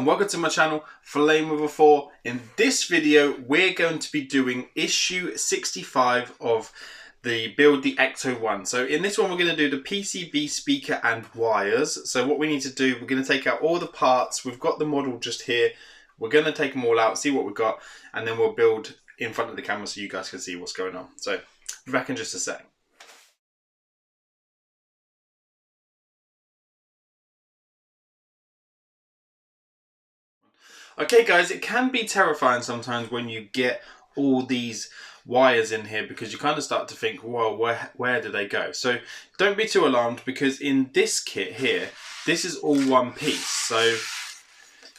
and welcome to my channel, Flame with a 4. In this video, we're going to be doing issue 65 of the Build the Ecto-1. So in this one, we're going to do the PCB speaker and wires. So what we need to do, we're going to take out all the parts. We've got the model just here. We're going to take them all out, see what we've got, and then we'll build in front of the camera so you guys can see what's going on. So be back in just a sec. Okay guys, it can be terrifying sometimes when you get all these wires in here because you kind of start to think, well, where do they go? So don't be too alarmed because in this kit here, this is all one piece. So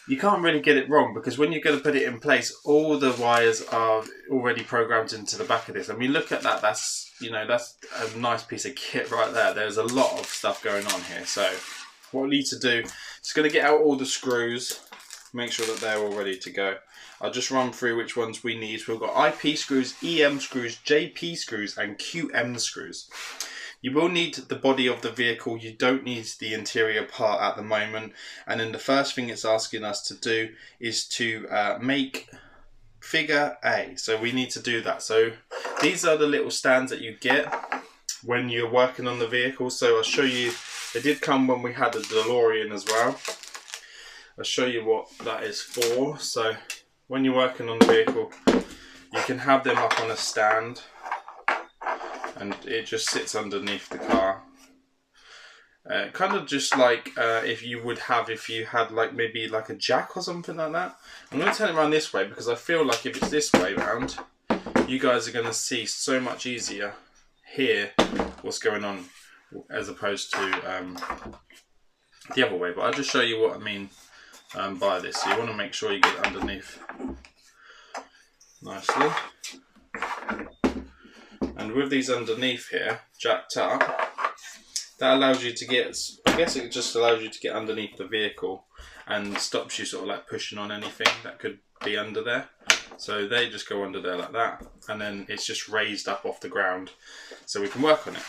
you can't really get it wrong because when you're going to put it in place, all the wires are already programmed into the back of this. I mean, look at that. That's, you know, that's a nice piece of kit right there. There's a lot of stuff going on here. So what we need to do is going to get out all the screws. Make sure that they're all ready to go. I'll just run through which ones we need. We've got IP screws, EM screws, JP screws and QM screws. You will need the body of the vehicle. You don't need the interior part at the moment. And then the first thing it's asking us to do is to make figure A. So we need to do that. So these are the little stands that you get when you're working on the vehicle. So I'll show you. They did come when we had the DeLorean as well. I'll show you what that is for. So when you're working on the vehicle, you can have them up on a stand and it just sits underneath the car. Kind of just like if you had like maybe like a jack or something like that. I'm going to turn it around this way because I feel like if it's this way around, you guys are going to see so much easier here what's going on as opposed to the other way. But I'll just show you what I mean by this. So you want to make sure you get it underneath nicely, and with these underneath here jacked up, that allows you to get, I guess it just allows you to get underneath the vehicle and stops you sort of like pushing on anything that could be under there. So they just go under there like that, and then it's just raised up off the ground so we can work on it.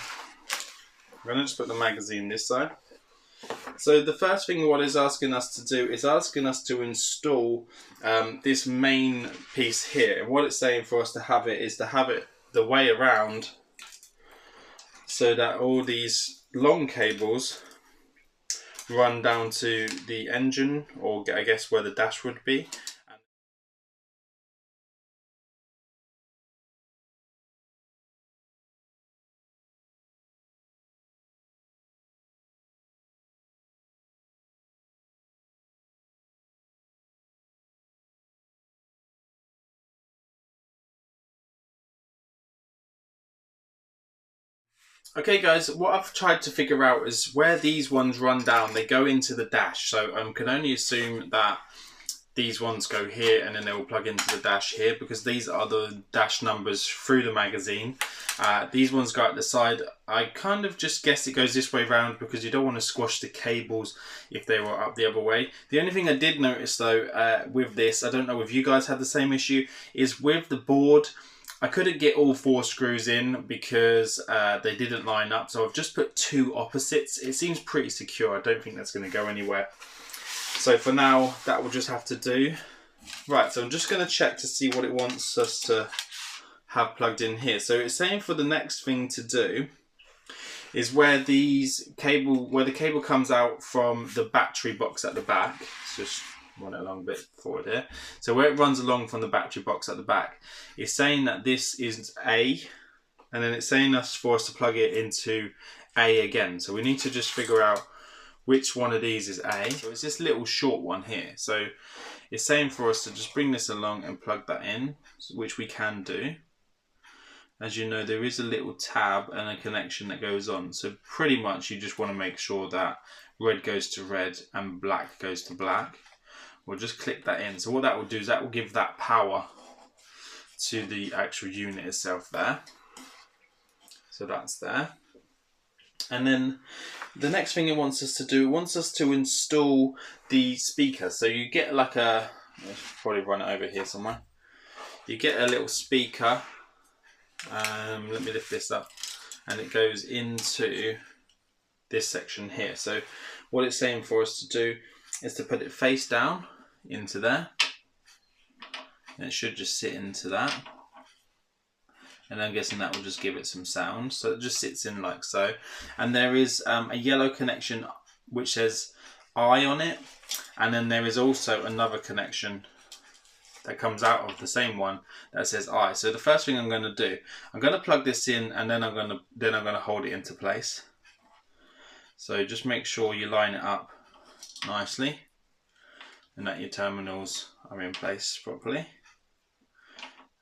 I'm going to just put the magazine this side. So the first thing what it's asking us to do is asking us to install this main piece here. And what it's saying for us to have it is to have it the way around so that all these long cables run down to the engine, or I guess where the dash would be. Okay guys, what I've tried to figure out is where these ones run down, they go into the dash. So I can only assume that these ones go here and then they will plug into the dash here because these are the dash numbers through the magazine. These ones go out the side. I kind of just guess it goes this way round because you don't want to squash the cables if they were up the other way. The only thing I did notice though with this, I don't know if you guys had the same issue, is with the board. I couldn't get all 4 screws in because they didn't line up, so I've just put 2 opposites. It seems pretty secure. I don't think that's going to go anywhere. So for now, that will just have to do. Right, so I'm just going to check to see what it wants us to have plugged in here. So it's saying for the next thing to do is where the cable comes out from the battery box at the back. It's just run it along a bit forward here. So where it runs along from the battery box at the back, it's saying that this is A, and then it's saying for us to plug it into A again. So we need to just figure out which one of these is A. So it's this little short one here. So it's saying for us to just bring this along and plug that in, which we can do. As you know, there is a little tab and a connection that goes on. So pretty much you just want to make sure that red goes to red and black goes to black. We'll just click that in. So what that will do is that will give that power to the actual unit itself there. So that's there. And then the next thing it wants us to do, it wants us to install the speaker. So you get like a, I'll probably run it over here somewhere. You get a little speaker. Let me lift this up. And it goes into this section here. So what it's saying for us to do is to put it face down into there. And it should just sit into that. And I'm guessing that will just give it some sound. So it just sits in like so. And there is a yellow connection which says I on it. And then there is also another connection that comes out of the same one that says I. So the first thing I'm going to do, I'm going to plug this in, and then I'm going to hold it into place. So just make sure you line it up nicely and that your terminals are in place properly.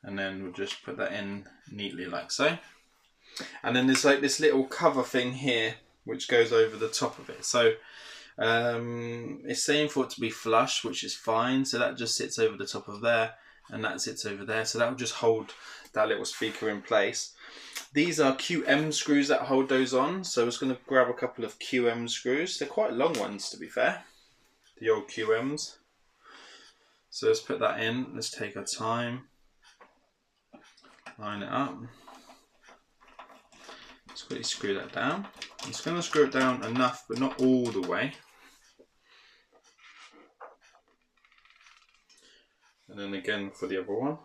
And then we'll just put that in neatly like so. And then there's like this little cover thing here which goes over the top of it. So it's saying for it to be flush, which is fine. So that just sits over the top of there, and that sits over there. So that will just hold that little speaker in place. These are QM screws that hold those on. So I'm just going to grab a couple of QM screws. They're quite long ones, to be fair, the old QMs. So let's put that in. Let's take our time, line it up. Let's quickly screw that down. I'm just going to screw it down enough, but not all the way. And then again for the other one.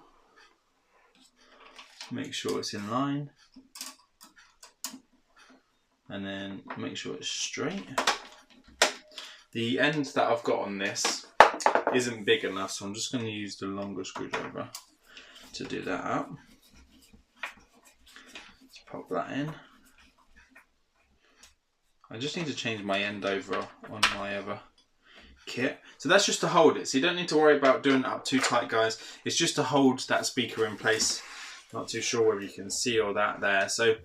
Make sure it's in line. And then make sure it's straight. The end that I've got on this isn't big enough, so I'm just going to use the longer screwdriver to do that up. Let's pop that in. I just need to change my end over on my other kit. So that's just to hold it. So you don't need to worry about doing it up too tight, guys. It's just to hold that speaker in place. Not too sure whether you can see all that there. So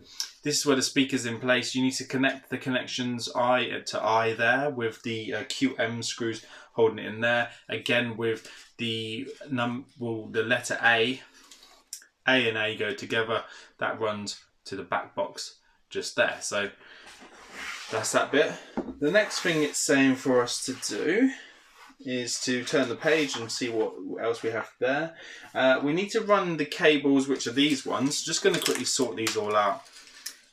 this is where the speaker's in place. You need to connect the connections I to I there with the QM screws holding it in there. Again with the the letter A and A go together. That runs to the back box just there. So that's that bit. The next thing it's saying for us to do is to turn the page and see what else we have there. We need to run the cables, which are these ones. Just going to quickly sort these all out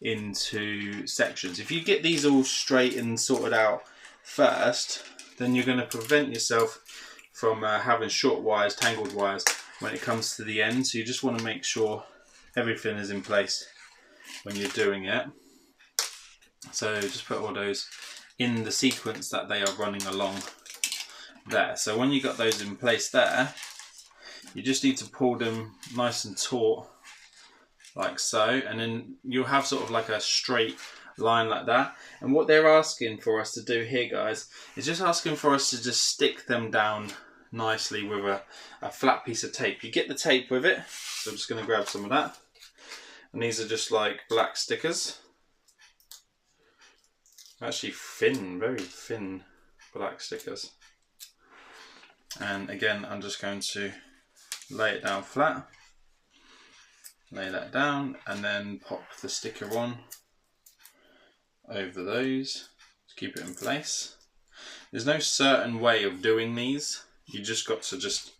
into sections. If you get these all straight and sorted out first, then you're going to prevent yourself from having short wires, tangled wires when it comes to the end. So you just want to make sure everything is in place when you're doing it. So just put all those in the sequence that they are running along there. So when you got those in place there, you just need to pull them nice and taut like so, and then you'll have sort of like a straight line like that. And what they're asking for us to do here, guys, is just asking for us to just stick them down nicely with a flat piece of tape. You get the tape with it, so I'm just going to grab some of that. And these are just like black stickers. Actually thin, very thin black stickers. And again, I'm just going to lay it down flat, lay that down, and then pop the sticker on over those to keep it in place. There's no certain way of doing these. You just got to just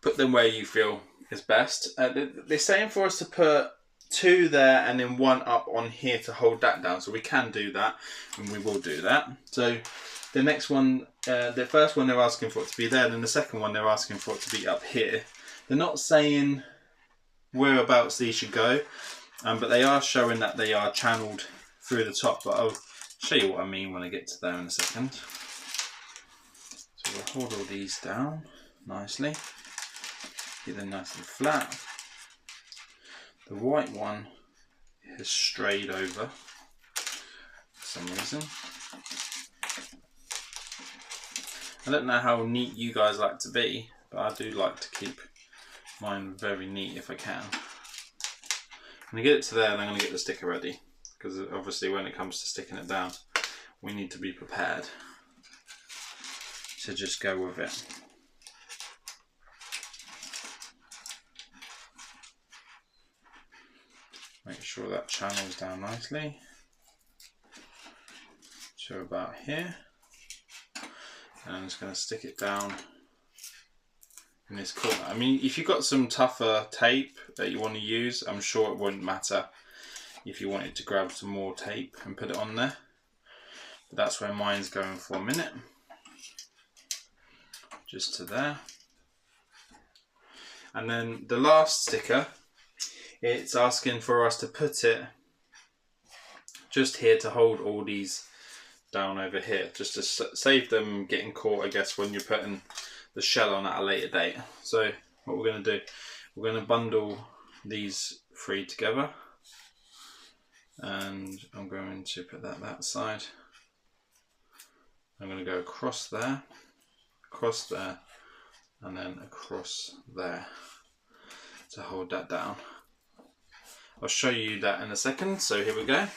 put them where you feel is best. They're saying for us to put 2 there and then 1 up on here to hold that down, so we can do that, and we will do that. So the next one, the first one they're asking for it to be there, and then the second one they're asking for it to be up here. They're not saying whereabouts these should go, but they are showing that they are channeled through the top, but I'll show you what I mean when I get to there in a second. So we'll hold all these down nicely, get them nice and flat. The white one has strayed over for some reason. I don't know how neat you guys like to be, but I do like to keep mine very neat if I can. I'm going to get it to there, and I'm going to get the sticker ready, because obviously when it comes to sticking it down, we need to be prepared to just go with it. Make sure that channels down nicely to about here. And I'm just going to stick it down in this corner. I mean, if you've got some tougher tape that you want to use, I'm sure it wouldn't matter if you wanted to grab some more tape and put it on there. But that's where mine's going for a minute. just to there. And then the last sticker, it's asking for us to put it just here to hold all these down over here, just to save them getting caught, I guess, when you're putting the shell on at a later date. So what we're going to do, we're going to bundle these three together, and I'm going to put that side. I'm going to go across there, and then across there to hold that down. I'll show you that in a second. So here we go.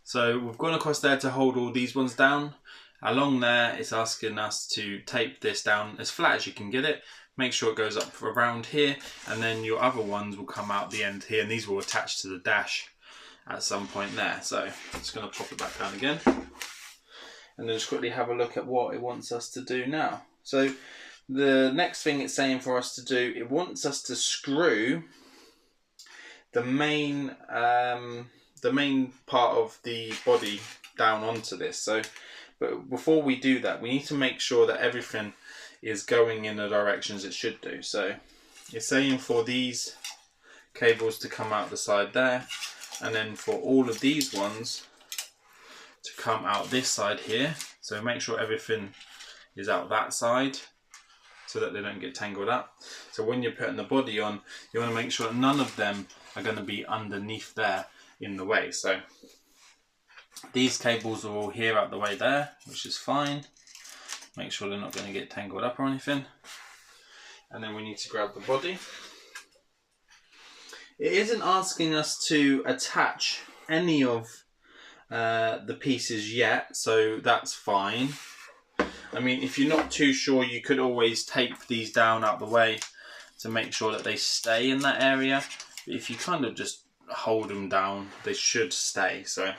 So we've gone across there to hold all these ones down. Along there, it's asking us to tape this down as flat as you can get it. Make sure it goes up around here, and then your other ones will come out the end here, and these will attach to the dash at some point there. So I'm just going to pop it back down again, and then just quickly have a look at what it wants us to do now. So the next thing it's saying for us to do, it wants us to screw the main part of the body down onto this. So, but before we do that, we need to make sure that everything is going in the directions it should do. So it's saying for these cables to come out the side there, and then for all of these ones to come out this side here. So make sure everything is out that side so that they don't get tangled up. So when you're putting the body on, you want to make sure that none of them are going to be underneath there in the way. So these cables are all here out the way there, which is fine. Make sure they're not going to get tangled up or anything. And then we need to grab the body. It isn't asking us to attach any of the pieces yet, so that's fine. I mean, if you're not too sure, you could always tape these down out the way to make sure that they stay in that area. But if you kind of just hold them down, they should stay. So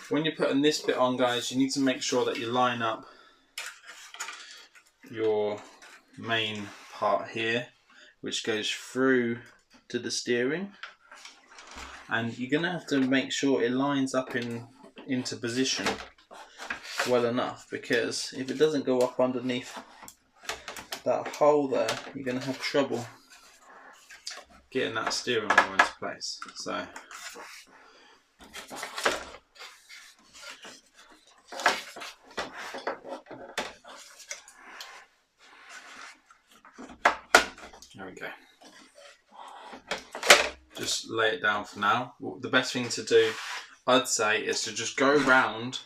when you're putting this bit on, guys, you need to make sure that you line up your main part here, which goes through to the steering, and you're gonna have to make sure it lines up into position well enough, because if it doesn't go up underneath that hole there, you're gonna have trouble getting that steering wheel into place. So there we go. Just lay it down for now. The best thing to do, I'd say, is to just go around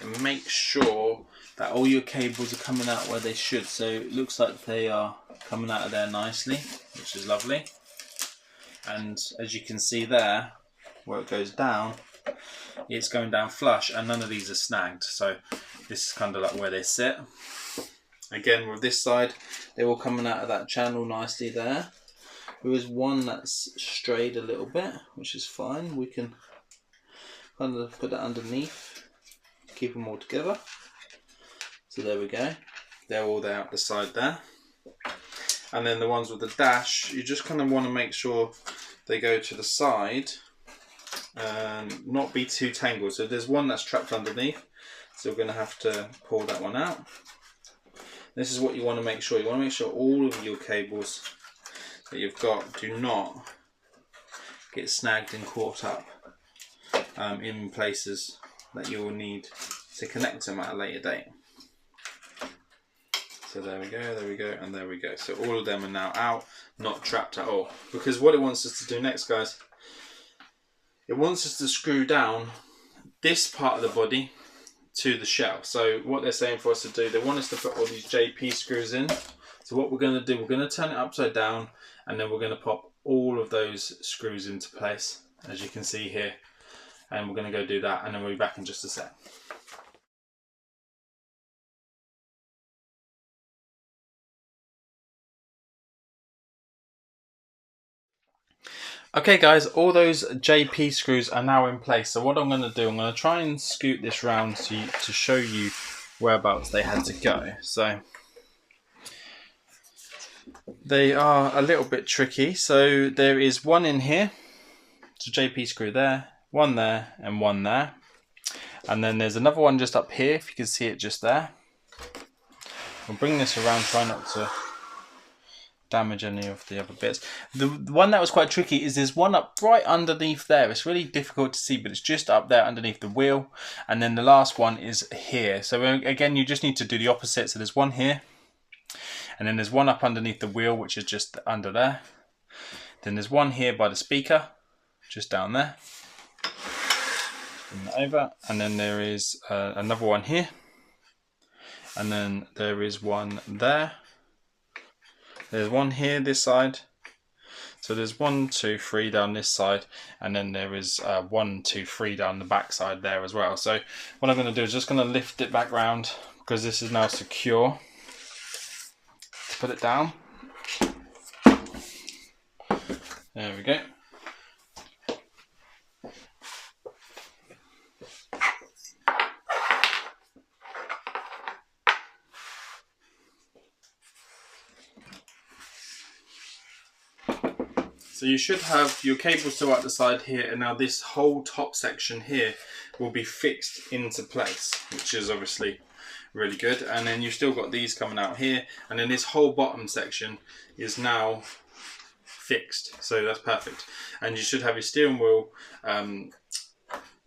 and make sure that all your cables are coming out where they should. So it looks like they are coming out of there nicely, which is lovely. And as you can see there, where it goes down, it's going down flush, and none of these are snagged. So this is kind of like where they sit. Again, with this side, they're all coming out of that channel nicely there. There is one that's strayed a little bit, which is fine. We can kind of put that underneath, keep them all together. So there we go. They're all there out the side there. And then the ones with the dash, you just kind of want to make sure they go to the side and not be too tangled. So there's one that's trapped underneath, so we're going to have to pull that one out. This is what you want to make sure. You want to make sure all of your cables that you've got do not get snagged and caught up in places that you will need to connect them at a later date. So there we go, and there we go. So all of them are now out, not trapped at all. Because what it wants us to do next, guys, it wants us to screw down this part of the body to the shell. So what they're saying for us to do, they want us to put all these JP screws in. So what we're going to do, we're going to turn it upside down, and then we're going to pop all of those screws into place, as you can see here. And we're going to go do that, and then we'll be back in just a sec. Okay guys, all those JP screws are now in place. So what I'm going to do, I'm going to try and scoot this round to show you whereabouts they had to go. So they are a little bit tricky. So there is one in here, it's a JP screw there, one there, and one there. And then there's another one just up here, if you can see it just there. I'll bring this around, try not to damage any of the other bits. The one that was quite tricky is there's one up right underneath there. It's really difficult to see, but it's just up there underneath the wheel. And then the last one is here. So again, you just need to do the opposite. So there's one here, and then there's one up underneath the wheel, which is just under there. Then there's one here by the speaker, just down there. Bring that over, and then there is another one here, and then there is one there. There's one here this side, so there's 1, 2, 3 down this side, and then there is 1, 2, 3 down the back side there as well. So what I'm going to do is just going to lift it back round, because this is now secure. Put it down. There we go. So you should have your cables still at the side here, and now this whole top section here will be fixed into place, which is obviously really good. And then you've still got these coming out here, and then this whole bottom section is now fixed, so that's perfect. And you should have your steering wheel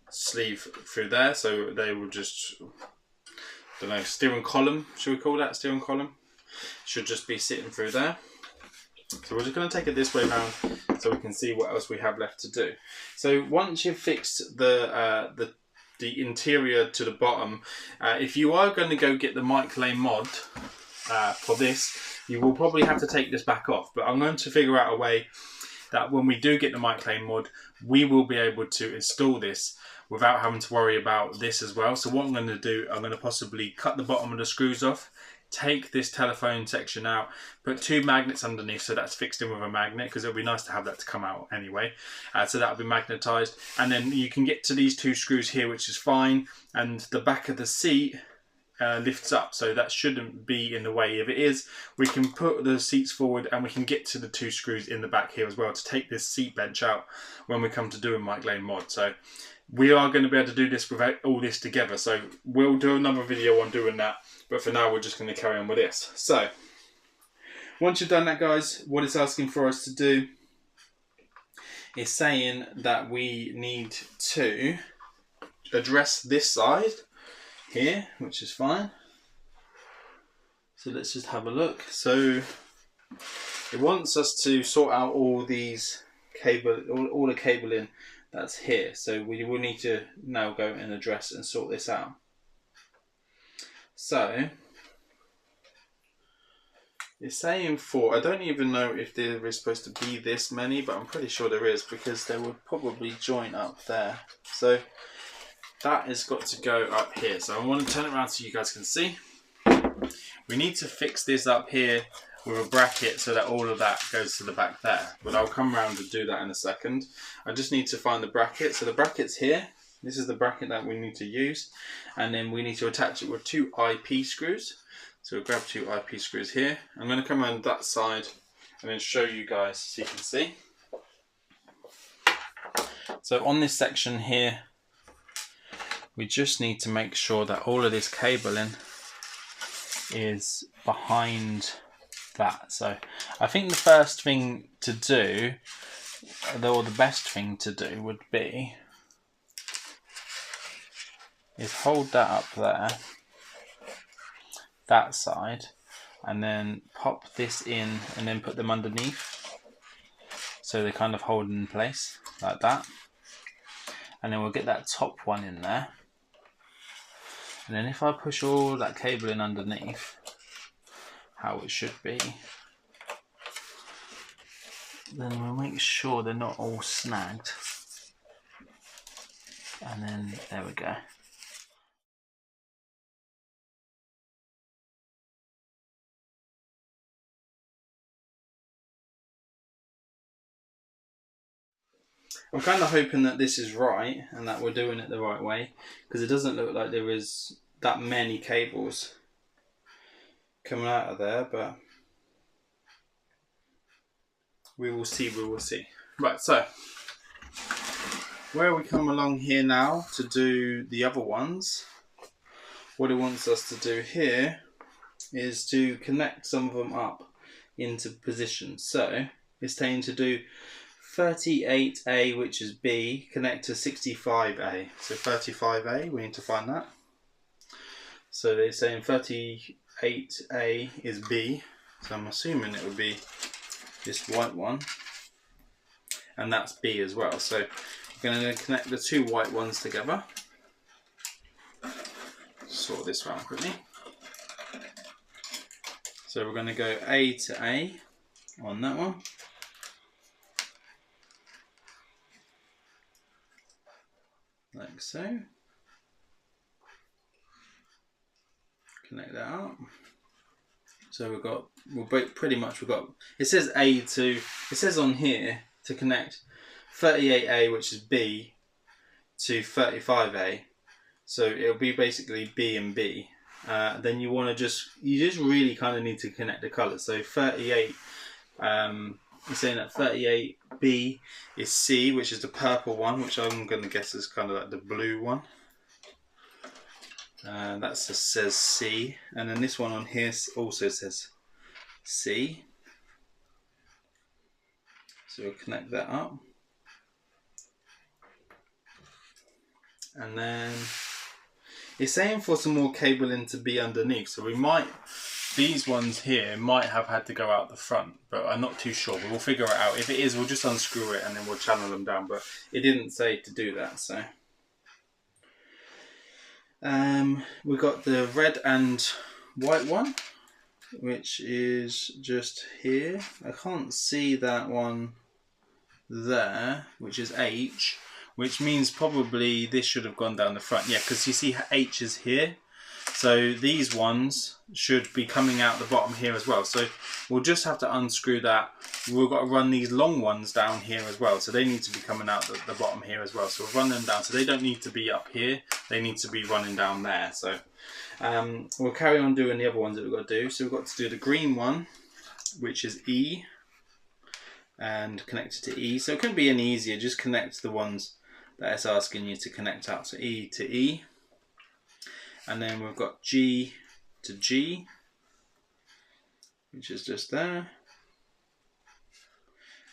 sleeve through there, so they will just, I don't know, steering column, should we call that steering column? Should just be sitting through there. So we're just going to take it this way around so we can see what else we have left to do. So once you've fixed the interior to the bottom, if you are going to go get the Mike Lane mod for this, you will probably have to take this back off. But I'm going to figure out a way that when we do get the Mike Lane mod, we will be able to install this without having to worry about this as well. So what I'm going to do, I'm going to possibly cut the bottom of the screws off, take this telephone section out, put 2 magnets underneath, so that's fixed in with a magnet, because it'll be nice to have that to come out anyway. So that'll be magnetized, and then you can get to these 2 screws here, which is fine, and the back of the seat lifts up, so that shouldn't be in the way. If it is, we can put the seats forward and we can get to the 2 screws in the back here as well to take this seat bench out when we come to doing Mike Lane mod. So we are going to be able to do this without all this together, so we'll do another video on doing that, but for now we're just going to carry on with this. So once you've done that, guys, what it's asking for us to do is saying that we need to address this side here, which is fine. So let's just have a look. So it wants us to sort out all these all the cabling that's here. So we will need to now go and address and sort this out. So it's saying 4. I don't even know if there is supposed to be this many, but I'm pretty sure there is, because they would probably join up there. So that has got to go up here. So I want to turn it around so you guys can see. We need to fix this up here with a bracket so that all of that goes to the back there. But I'll come around and do that in a second. I just need to find the bracket. So the bracket's here. This is the bracket that we need to use. And then we need to attach it with 2 IP screws. So we'll grab 2 IP screws here. I'm going to come around that side and then show you guys so you can see. So on this section here, we just need to make sure that all of this cabling is behind that. So I think the first thing to do, or the best thing to do, would be is hold that up there, that side, and then pop this in and then put them underneath, so they kind of hold in place like that. And then we'll get that top one in there. And then if I push all that cable in underneath, how it should be, then we'll make sure they're not all snagged. And then there we go. I'm kind of hoping that this is right and that we're doing it the right way, because it doesn't look like there is that many cables coming out of there, but we will see, we will see. Right, so where we come along here now to do the other ones, what it wants us to do here is to connect some of them up into position. So it's saying to do 38A, which is B, connect to 65A. So 35A, we need to find that. So they're saying 38A is B. So I'm assuming it would be this white one. And that's B as well. So we're going to connect the two white ones together. Sort this round quickly. So we're going to go A to A on that one. Like so. Connect that up. So we've got, it says A to, it says on here to connect 38A, which is B, to 35A. So it'll be basically B and B. Then you want to you just really kind of need to connect the colours. So 38, you're saying that 38B is C, which is the purple one, which I'm going to guess is kind of like the blue one. That says C, and then this one on here also says C. So we'll connect that up. And then it's saying for some more cabling to be underneath, so these ones here might have had to go out the front, but I'm not too sure. But we'll figure it out. If it is, we'll just unscrew it and then we'll channel them down, but it didn't say to do that, so. We've got the red and white one, which is just here. I can't see that one there, which is H, which means probably this should have gone down the front. Yeah, because you see H is here. So these ones should be coming out the bottom here as well. So we'll just have to unscrew that. We've got to run these long ones down here as well. So they need to be coming out the bottom here as well. So we'll run them down. So they don't need to be up here. They need to be running down there. So we'll carry on doing the other ones that we've got to do. So we've got to do the green one, which is E, and connect it to E. So it couldn't be any easier. Just connect the ones that it's asking you to connect up. So E to E. And then we've got G to G, which is just there.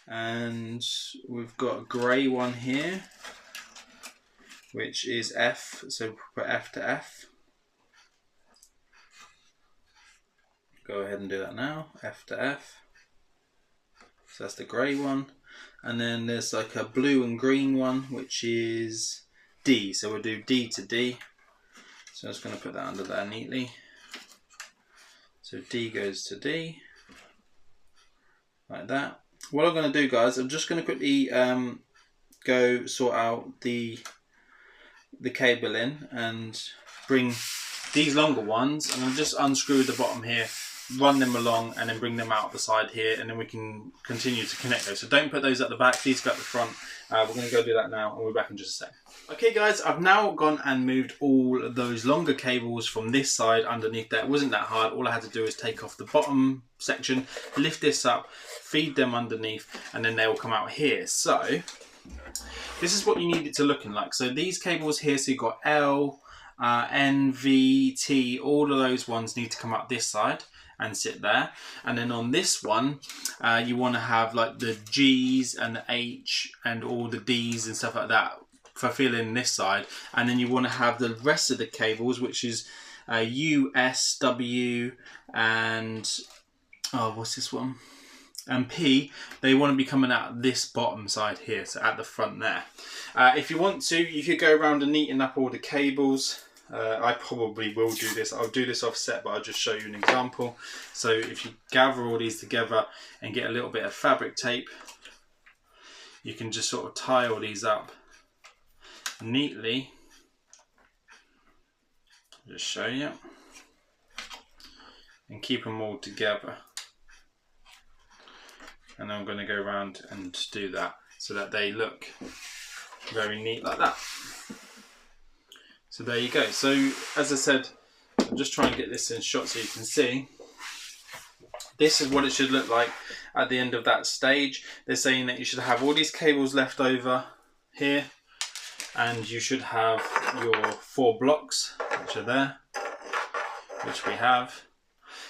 And we've got a grey one here, which is F. So we'll put F to F. Go ahead and do that now. F to F. So that's the grey one. And then there's like a blue and green one, which is D. So we'll do D to D. So I'm just going to put that under there neatly. So D goes to D, like that. What I'm going to do, guys, I'm just going to quickly go sort out the cable in and bring these longer ones, and I'll just unscrew the bottom here, run them along, and then bring them out the side here, and then we can continue to connect those. So don't put those at the back, these go at the front. We're going to go do that now, and we're back in just a sec. Okay guys, I've now gone and moved all of those longer cables from this side underneath there. It wasn't that hard. All I had to do is take off the bottom section, lift this up, feed them underneath, and then they will come out here. So this is what you need it to looking like. So these cables here, so you've got L, N, V, T, all of those ones need to come up this side and sit there. And then on this one, you want to have like the G's and the H and all the D's and stuff like that for filling this side. And then you want to have the rest of the cables, which is U, S, W, and what's this one? And P, they want to be coming out this bottom side here, so at the front there. If you want to, you could go around and neaten up all the cables. I probably will do this. I'll do this offset, but I'll just show you an example. So if you gather all these together and get a little bit of fabric tape, you can just sort of tie all these up neatly. Just show you. And keep them all together. And I'm going to go around and do that so that they look very neat like that. So there you go. So as I said, I'm just trying to get this in shot so you can see. This is what it should look like at the end of that stage. They're saying that you should have all these cables left over here, and you should have your 4 blocks, which are there, which we have.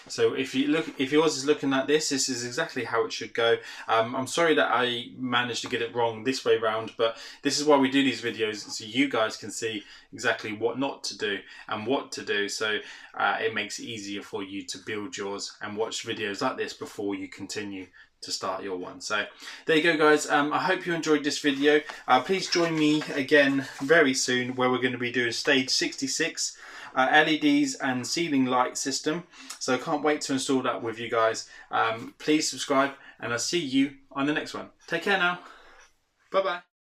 So if yours is looking like this is exactly how it should go. I'm sorry that I managed to get it wrong this way round, but this is why we do these videos, so you guys can see exactly what not to do and what to do. So it makes it easier for you to build yours and watch videos like this before you continue to start your one. So there you go, guys. I hope you enjoyed this video. Please join me again very soon, where we're going to be doing stage 66, LEDs and ceiling light system. So I can't wait to install that with you guys. Please subscribe, and I'll see you on the next one. Take care now. Bye bye.